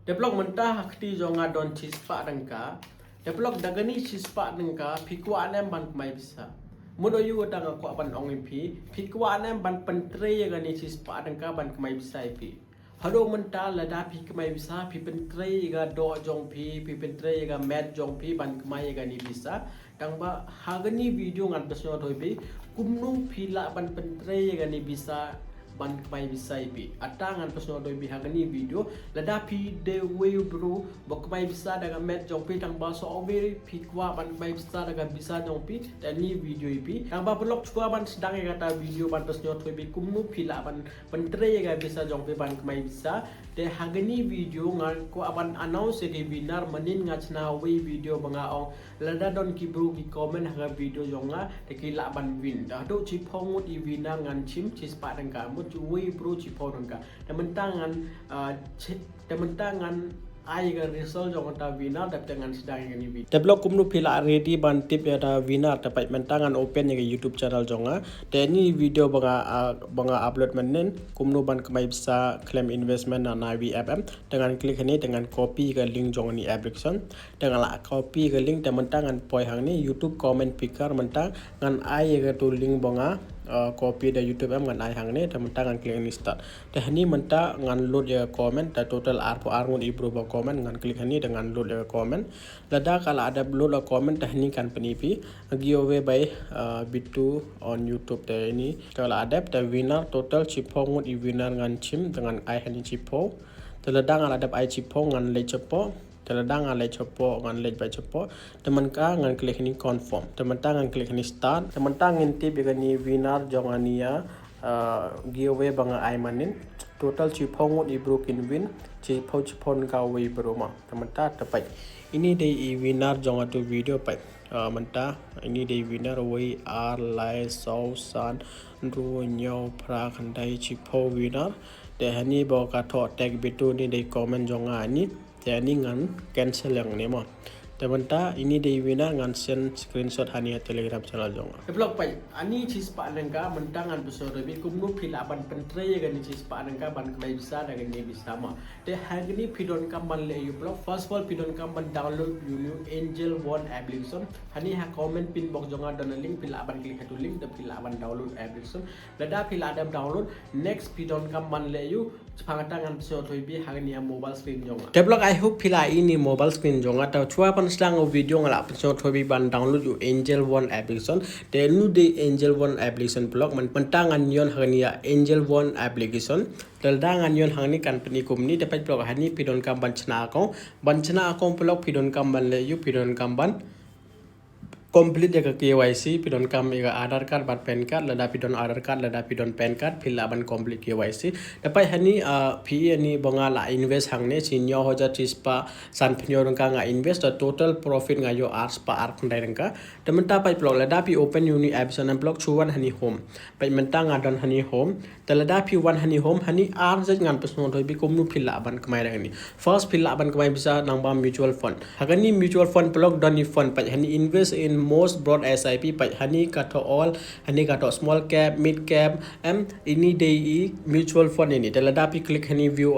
Develop mentah hakti jonga don chispa dengka. Develop dagani chispa dengka pikwa anem ban mai bisa. Mudo yu tang aku ban ong ipi pikwa anem ban pentre ya gani chispa dengka ban mai bisa ipi. Hado mentah lada pi mai bisa pi pentre ga do jong pi pentre ga mat jong pi ban mai gani bisa. Tang ba hagani video ngan besno thoi pi kumnu pila ban pentre ya gani bisa ban mai bisa ipi atangan personal doi bihagani video lada pi de way bro bok mai bisa daga met jong pi tang ba so over pi kwa ban mai bisa daga bisa jong pi dan ni video ipi tang ba blog chua ban sedang kata video ban personal doi bi kumnu pila ban pentre ga bisa jong pi ban mai bisa de hagani video ngan ko aban announce ke binar manin ngachna way video banga ong lada don ki bro ki comment haga video jonga de ki la ban win da do chi phong i wina ngan chim chi spa dang ka cui pro ci ponga tementangan tementangan ai ga result jong ta wina dap tangan sedang ini bi develop kumnu pila ready ban tip ya ta wina dapat mentangan open ya YouTube channel jonga te ni video banga upload menen kumnu ban kemai bisa claim investment na IVFM dengan klik ini dengan copy ke link jong ni application dengan la copy ke link tementangan poi hang ni YouTube comment picker mentang ngan ai ga tu link banga copy da YouTube am ngan ai hang ni tementangan klik ni start te ni menta ngan load ya comment da total arngun ibro ba comment ngan klik ni dengan load ya comment lada kalau ada load ya comment dah ni kan penipi giveaway by Bittu on YouTube te ini kalau ada the winner total chipong i winner ngan chim dengan ai hani chipo teladang ada ai chipo ngan le chipo teladang ale chopo ngan le ba chopo teman ka ngan klik ni confirm teman ta ngan klik ni start teman ta ngin tip ni winner jongania giveaway banga ai manin total chipong i broken win chipon ka way broma teman ta tapai ini dei winner jonga tu video pai menta ini dei winner way ar lai sau san ru nyau pra khandai chipo winner de hani bo ka tho tag Bittu ni dei comment jonga ni te ani ngan cancel yang ni mo teman-teman ini dei winner ngan send screenshot hani Telegram channel jonga develop pai ani chis pa nangka mentangan besar lebih kumnu pila ban pentre ya gani chis pa nangka ban kemai bisa dengan ni bisa ma te hagni pidon kam ban le you blog first of all pidon kam ban download you angel one application hani ha comment pin box jonga dan link pila ban klik satu link de pila ban download application lada pila ada download next pidon kam ban le you pangatangan besar lebih hagni mobile screen jonga develop I hope pila ini mobile screen jonga ta chua pan sedang video ngalap so thobi ban download you angel one application te nu de angel one application blog man pentangan yon hania angel one application teldangan yon hangni company company dapat blog hani pidon kam ban chna akong blog pidon kam ban le you pidon kam ban complete ya KYC pidon kam ya Aadhaar card bat PAN card lada pidon Aadhaar card lada pidon PAN card fill ban complete KYC dapat hani PE ni bonga la invest hang ne sinyo hoja tispa san pnyo rangka nga invest the total profit nga yo ars pa ar khandai rangka tementa pai blog lada pi open uni app san blog chuan hani home pai menta nga don hani home telada pi one hani home hani ar je ngan pesno thoi bi komnu fill ban kmai rang ni first fill ban kmai bisa nang ba mutual fund hagani mutual fund blog don ni fund pai hani invest in most broad SIP pai hani kato all hani kato small cap mid cap ini dei mutual fund ini telada pi klik hani view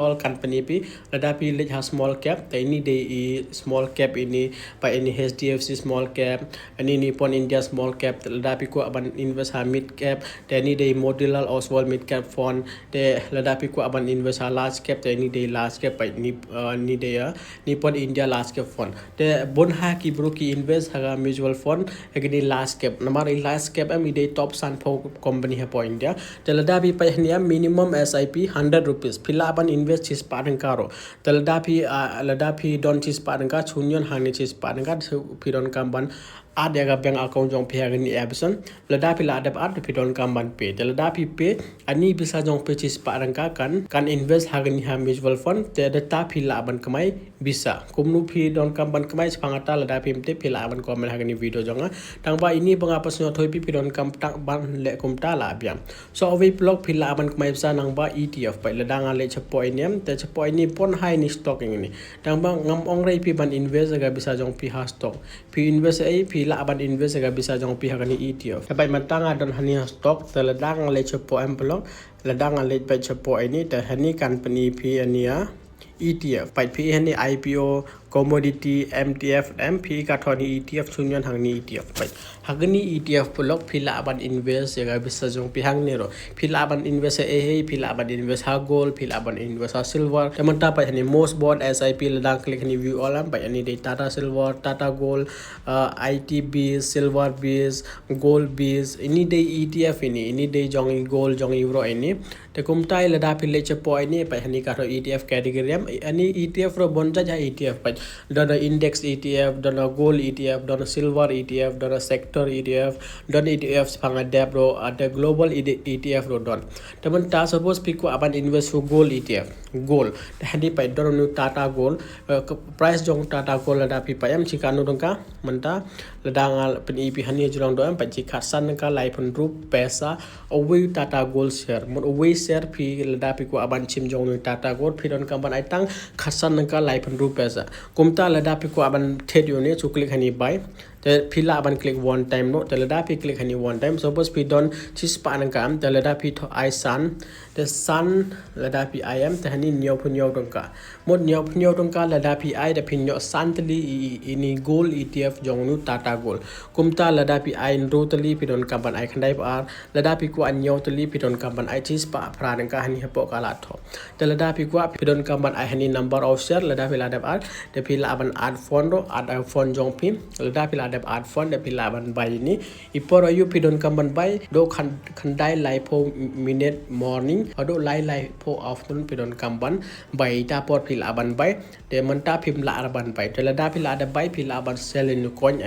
all company pi lada pi lek ha small cap te ini dei small cap ini pai ini HDFC small cap ini Nippon India small cap lada pi ko aban invest ha mid cap te ini dei Motilal Oswald mid cap fund te lada pi ko aban invest ha large cap te ini dei large cap pai ni dei Nippon India large cap fund te bon ha ki bro ki invest haga mutual fund hagini last cap namar last cap am ide top san pho company ha point dia telada bi pai hnia minimum SIP 100 rupees phila ban invest chis padang karo telada pi don chis padang ka chunyon hangni chis padang ka pi don kam ban ada ga bank account jong phe hagini absen lada pi la adap ad pi don kam ban pe telada pi pe ani bisa jong pe chis padang ka kan invest hagini ha mutual fund te data phila ban kamai bisa kumnu pi don kam ban kamai chpangata lada pi mte phila ban comment hagani video jonga tangba ini banga pasno thoi pi pidon kam tak ban le kumta la biam so ovi blog phila ban kmai sa nang ba ETF pai ladanga le chapo inem te chapo ini pon high ni stocking ni tangba ngam ong rei pi ban invest ga bisa jong pi ha stock pi invest ai pi la ban invest ga bisa jong pi hagani ETF pai matanga don hani ha stock te ladanga le chapo em blog ladanga le pai chapo ini te hani company pi ania ETF ไปพี่ให้นี่ IPO commodity MTF MP กัทอนี่ ETF ชุนยันทางนี้ ETF ไปหากนี่ ETF ปลอกพิลาบัน invest ยังไงบิสจงพิหังนี่หรอพิลาบัน invest พิลาบัน invest หา gold พิลาบัน invest หา silver แต่มันตาไปนี่ most bond SIP ระดังคลิกนี่ view all ไปอันนี้ได้ Tata Silver Tata Gold ITB Silver Base Gold Base ini day ETF ini day jong gold jong euro ini te kumtai lada pile chepo ini pa hani ka ETF category am ani ETF ro bonja ja ETF pa dona index ETF dona gold ETF dona silver ETF dona sector ETF dona ETF phanga deb ro ada global ETF ro don teman ta suppose piku aban invest ro gold ETF gold te hani pa dona nu Tata Gold price jong Tata Gold lada pi pa am chikanu dongka manta lada ngal pen EP hani jurang do am pa chikhasan ka lai pun rup pesa away Tata Gold share mon away share pi lada pi ko aban chim jong nu Tata Gold pi don kamban ai tang khasan ka lai pun rup pesa kumta lada pi ko aban thed yo ne chu click hani buy te phila aban click one time no te lada pi click hani one time suppose pi don chis pa nang kam te lada pi tho I sun te sun lada pi I am te hani nyaw phun nyaw dong ka mod nyaw dong ka lada pi I de pin nyaw san tali ini gold ETF jong nu Tata Gold kumta lada pi I ro tali pi don kamban ai khandai par lada pi ko an nyaw tali pi don kamban ai chis pa phra nang ka hani hapo ka la tho te lada pi ko pi don kamban ai hani number of share lada pi lada ar te pi la aban add phone ro add phone jong pi lada pi lada add phone de pi la aban buy ni ipor ayu pi don kamban buy do khandai lai pho minute morning ado lai pho afternoon pi don kamban buy ta por pi la aban buy te man ta phim la aban buy te lada pi lada buy pi la aban sell in coin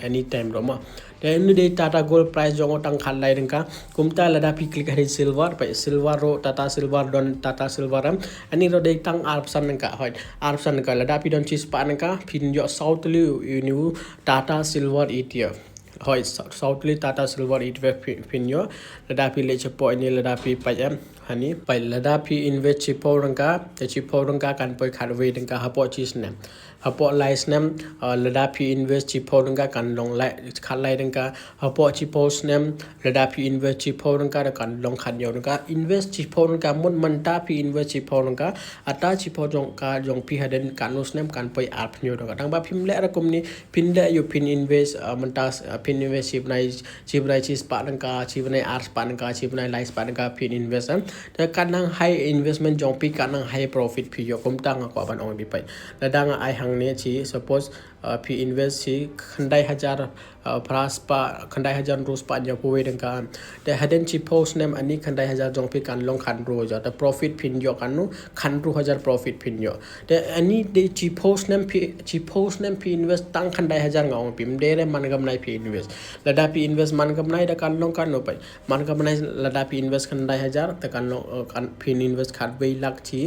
any time ro ma te ni de Tata Gold price jong tang khan lai deng ka kumta lada pi click hari silver pa silver ro Tata Silver don Tata Silver am ani ro de tang option nang ka hoi option ka lada pi don chis pa nang ka pin yo south li new Tata Silver ETF hoi south li Tata Silver ETF pin yo lada pi le chepo ani lada pi pa am hani pa lada pi invest chepo rang ka te chepo rang ka kan poi khat we deng ka hapo chis nem hapo lai snem lada pi invest chepo rang ka kan long lai khat lai deng ka hapo chepo snem lada pi invest chepo rang ka kan long khat yo deng ka invest chepo rang ka mun man ta pi invest chepo rang ka ata chepo jong pi haden kan no snem kan poi ap nyo deng ka tang ba phim le ra kum ni pin de yo pin invest man ta pin invest chip nai chis pa deng ka chip nai art pa deng ka chip nai lies pa deng ka pin invest te kanang high investment jong pi kanang high profit pi yo kum tang ko ban ong bi pai la dang ai hang ne chi suppose pi invest chi khandai hajar pras pa khandai hajar rus pa nya puwe dang ka te haden chi post nem ani khandai hajar jong pi kan long khan ro ja te profit pin yo kan nu khan ru hajar profit pin yo te ani de chi post nem pi invest tang khandai hajar ngong pim de re man gam nai pi invest la da pi invest man gam nai da kan long kan no pai man gam nai la da pi invest khandai hajar te kan long kan pin invest khat wei lak chi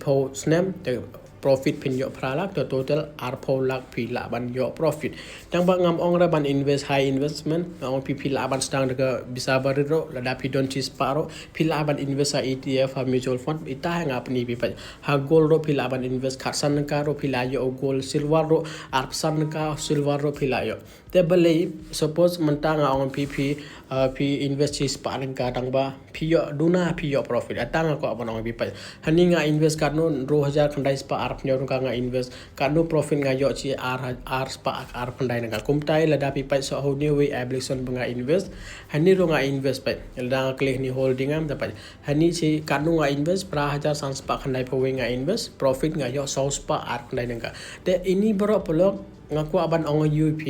post nem te profit pin yo pralak to total arpo lak pi la ban yo profit tang ba ngam ong ra ban invest high investment ong pi la ban stang de bisa bariro la da pi don chis paro pi la ban invest ETF ha mutual fund ita nga apni pi pa ha gold ro pi la ban invest khatsan ka ro pi la yo gold silver ro arpsan ka silver ro pi la yo te balai suppose manta nga ong pi invest chis pa ka tang ba pi yo duna pi yo profit atang ko abon ong pi pa hani nga invest ka no 2000 khandai spa arp nyo ka nga invest ka no profit nga yo chi r spa ar khandai nga kumtai la da pi pa so ho ni we application nga invest hani ro nga invest pa la nga click ni holding am da pa hani chi ka no nga invest pra 1000 sans spa khandai pa we nga invest profit nga yo so spa ar khandai nga te ini bro polok ngaku aban ong UP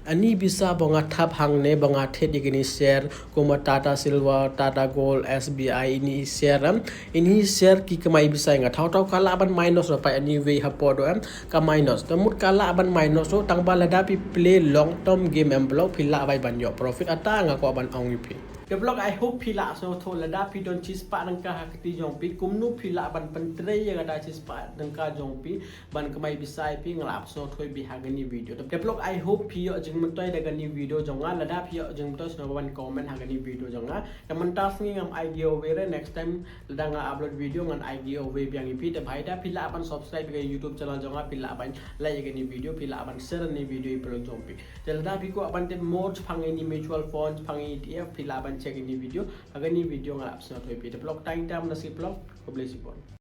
ani bisa bonga thap hang ne bonga the digini share kuma Tata Silver Tata Gold SBI ini share ki kamai bisa nga thau kala aban minus pa ani we hapodo am ka minus tamut kala aban minus so tang balada pi play long term game em block phila bai ban yo profit ata ngaku aban ong UP develop I hope phila so tho lada pi don chis pa nang ka hakti jong pi kumnu phila ban pantre ya da chis pa nang ka jong pi ban kamai bisai pi nglap so thoi bi hagani video develop I hope pi yo jing man toi daga ni video jonga lada pi yo jing toi no ban comment hagani video jonga kaman tas ngi ngam I giveaway next time lada nga upload video ngan I giveaway biang pi te bhai da phila ban subscribe ke YouTube channel jonga phila ban like ni video phila ban share ni video ipro jong pi lada pi ko ban te more phangi ni mutual funds phangi ETF phila ban check ini video agar ini video nggak absen atau video blog time nasi blog publish pun